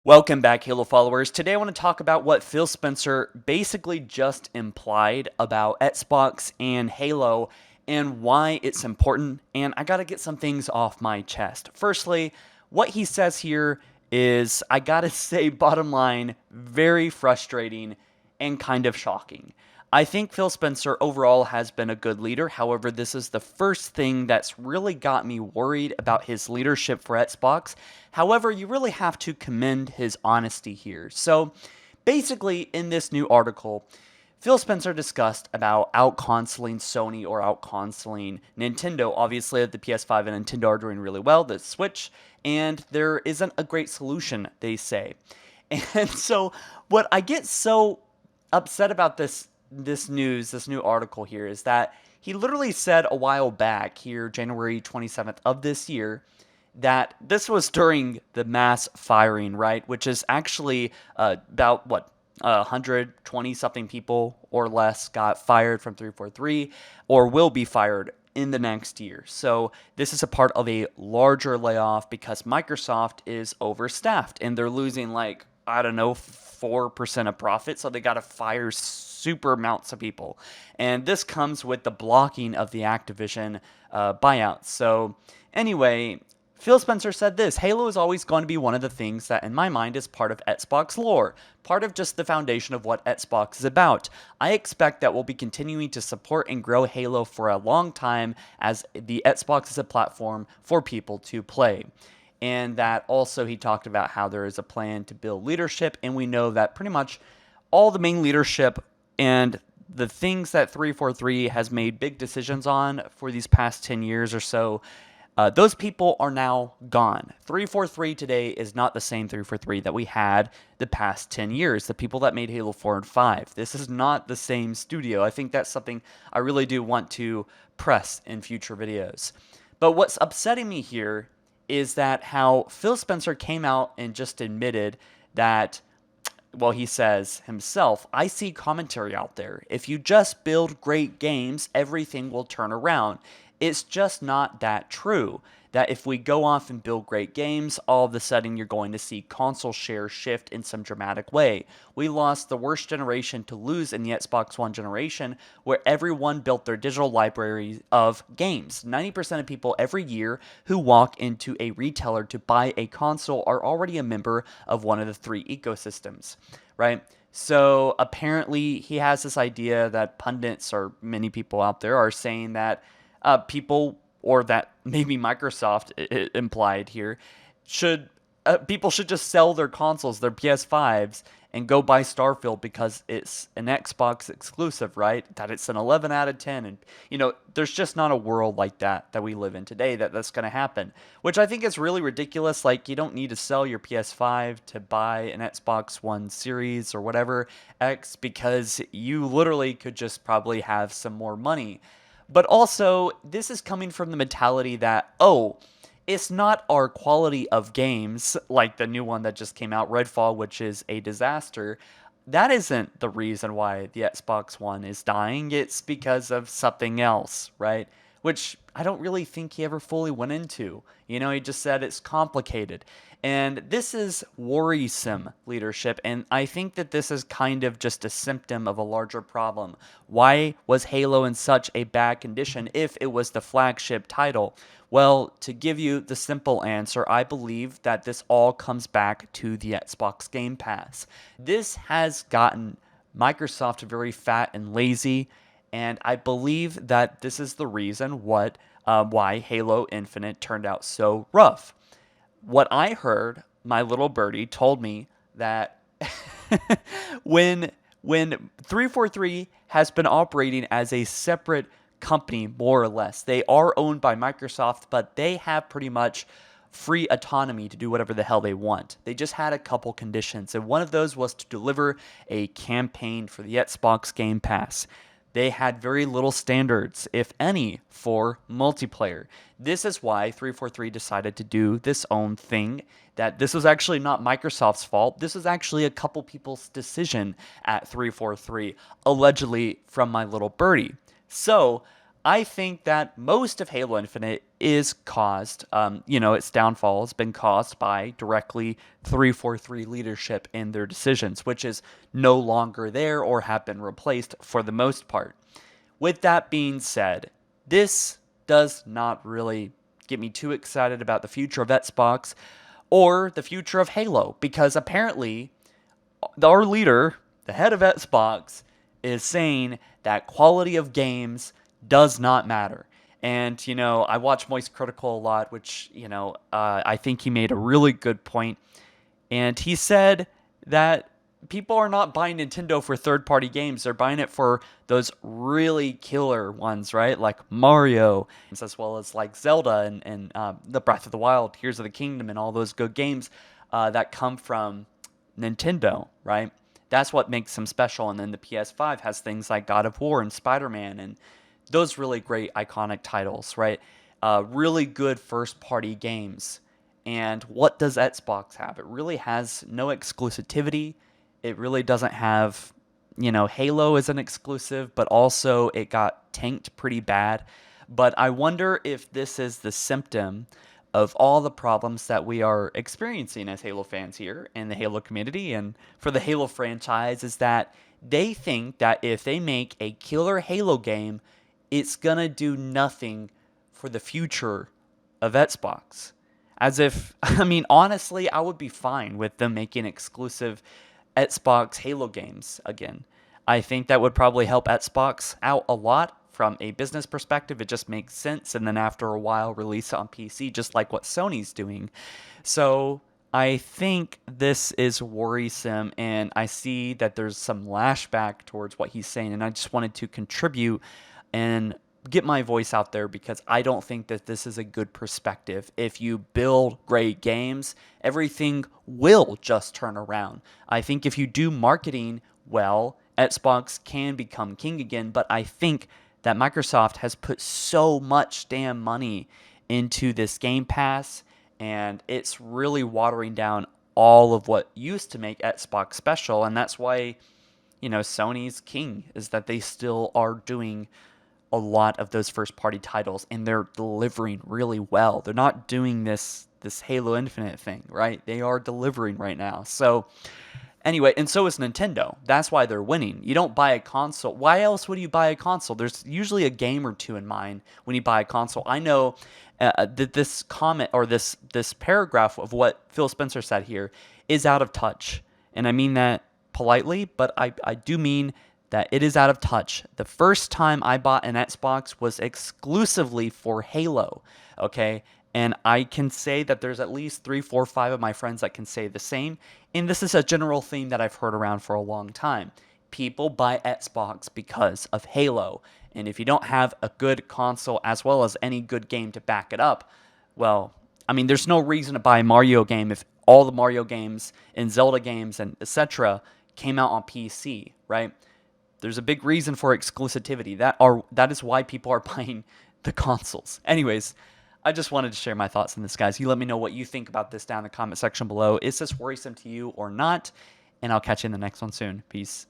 Welcome back, Halo followers. Today I want to talk about what Phil Spencer basically just implied about Xbox and Halo and why it's important. And I got to get some things off my chest. Firstly, what he says here is, I got to say, bottom line, very frustrating and kind of shocking. I think Phil Spencer overall has been a good leader. However, this is the first thing that's really got me worried about his leadership for Xbox. However, you really have to commend his honesty here. So, basically, in this new article, Phil Spencer discussed about out-consoling Sony or out-consoling Nintendo. Obviously, the PS5 and Nintendo are doing really well, the Switch, and there isn't a great solution, they say. And so, what I get so upset about this new article here is that he literally said a while back here, January 27th of this year, that this was during the mass firing, right? Which is actually about what 120 something people or less got fired from 343 or will be fired in the next year. So this is a part of a larger layoff because Microsoft is overstaffed and they're losing like, I don't know, 4% of profit. So they got to fire super amounts of people. And this comes with the blocking of the Activision buyout. So anyway, Phil Spencer said this: Halo is always going to be one of the things that, in my mind, is part of Xbox lore, part of just the foundation of what Xbox is about. I expect that we'll be continuing to support and grow Halo for a long time as the Xbox is a platform for people to play. And that also he talked about how there is a plan to build leadership, and we know that pretty much all the main leadership and the things that 343 has made big decisions on for these past 10 years or so, those people are now gone. 343 today is not the same 343 that we had the past 10 years, the people that made Halo 4 and 5. This is not the same studio. I think that's something I really do want to press in future videos. But what's upsetting me here is that how Phil Spencer came out and just admitted that, well, he says himself, I see commentary out there. If you just build great games, everything will turn around. It's just not that true. That if we go off and build great games, all of a sudden you're going to see console share shift in some dramatic way. We lost the worst generation to lose in the Xbox One generation, where everyone built their digital library of games. 90% of people every year who walk into a retailer to buy a console are already a member of one of the three ecosystems, right? So apparently he has this idea that pundits or many people out there are saying that people, or that maybe Microsoft implied here, should people should just sell their consoles, their PS5s, and go buy Starfield because it's an Xbox exclusive, right? That it's an 11 out of 10. And, there's just not a world like that we live in today that's going to happen, which I think is really ridiculous. Like, you don't need to sell your PS5 to buy an Xbox One Series or whatever X, because you literally could just probably have some more money. But also, this is coming from the mentality that, oh, it's not our quality of games, like the new one that just came out, Redfall, which is a disaster. That isn't the reason why the Xbox One is dying. It's because of something else, right? Which I don't really think he ever fully went into. He just said it's complicated. And this is worrisome leadership, and I think that this is kind of just a symptom of a larger problem. Why was Halo in such a bad condition if it was the flagship title? Well, to give you the simple answer, I believe that this all comes back to the Xbox Game Pass. This has gotten Microsoft very fat and lazy, and I believe that this is the reason why Halo Infinite turned out so rough. What I heard, my little birdie told me that when 343 has been operating as a separate company, more or less, they are owned by Microsoft, but they have pretty much free autonomy to do whatever the hell they want. They just had a couple conditions, and one of those was to deliver a campaign for the Xbox Game Pass. They had very little standards, if any, for multiplayer. This is why 343 decided to do this own thing. That this was actually not Microsoft's fault. This was actually a couple people's decision at 343, allegedly from my little birdie. So I think that most of Halo Infinite is caused, its downfall has been caused by directly 343 leadership in their decisions, which is no longer there or have been replaced for the most part. With that being said, this does not really get me too excited about the future of Xbox or the future of Halo, because apparently our leader, the head of Xbox, is saying that quality of games does not matter. And, I watch Moist Critical a lot, which, I think he made a really good point. And he said that people are not buying Nintendo for third party games. They're buying it for those really killer ones, right? Like Mario, as well as like Zelda and the Breath of the Wild, Tears of the Kingdom, and all those good games that come from Nintendo, right? That's what makes them special. And then the PS5 has things like God of War and Spider-Man and those really great iconic titles, right? Really good first-party games. And what does Xbox have? It really has no exclusivity. It really doesn't have, Halo is an exclusive, but also it got tanked pretty bad. But I wonder if this is the symptom of all the problems that we are experiencing as Halo fans here in the Halo community and for the Halo franchise, is that they think that if they make a killer Halo game, it's gonna do nothing for the future of Xbox. As if, honestly, I would be fine with them making exclusive Xbox Halo games again. I think that would probably help Xbox out a lot from a business perspective. It just makes sense, and then after a while release it on PC, just like what Sony's doing. So I think this is worrisome, and I see that there's some lashback towards what he's saying, and I just wanted to contribute and get my voice out there, because I don't think that this is a good perspective. If you build great games, everything will just turn around. I think if you do marketing well, Xbox can become king again, but I think that Microsoft has put so much damn money into this Game Pass, and it's really watering down all of what used to make Xbox special, and that's why, Sony's king, is that they still are doing a lot of those first party titles, and they're delivering really well. They're not doing this Halo Infinite thing, right? They are delivering right now. So anyway, and so is Nintendo. That's why they're winning. You don't buy a console. Why else would you buy a console? There's usually a game or two in mind when you buy a console. I know that this comment or this paragraph of what Phil Spencer said here is out of touch. And I mean that politely, but I do mean that it is out of touch. The first time I bought an Xbox was exclusively for Halo, okay? And I can say that there's at least 3, 4, 5 of my friends that can say the same. And this is a general theme that I've heard around for a long time. People buy Xbox because of Halo. And if you don't have a good console as well as any good game to back it up, well, there's no reason to buy a Mario game if all the Mario games and Zelda games and etc. came out on PC, right? There's a big reason for exclusivity. That is why people are buying the consoles. Anyways, I just wanted to share my thoughts on this, guys. You let me know what you think about this down in the comment section below. Is this worrisome to you or not? And I'll catch you in the next one soon. Peace.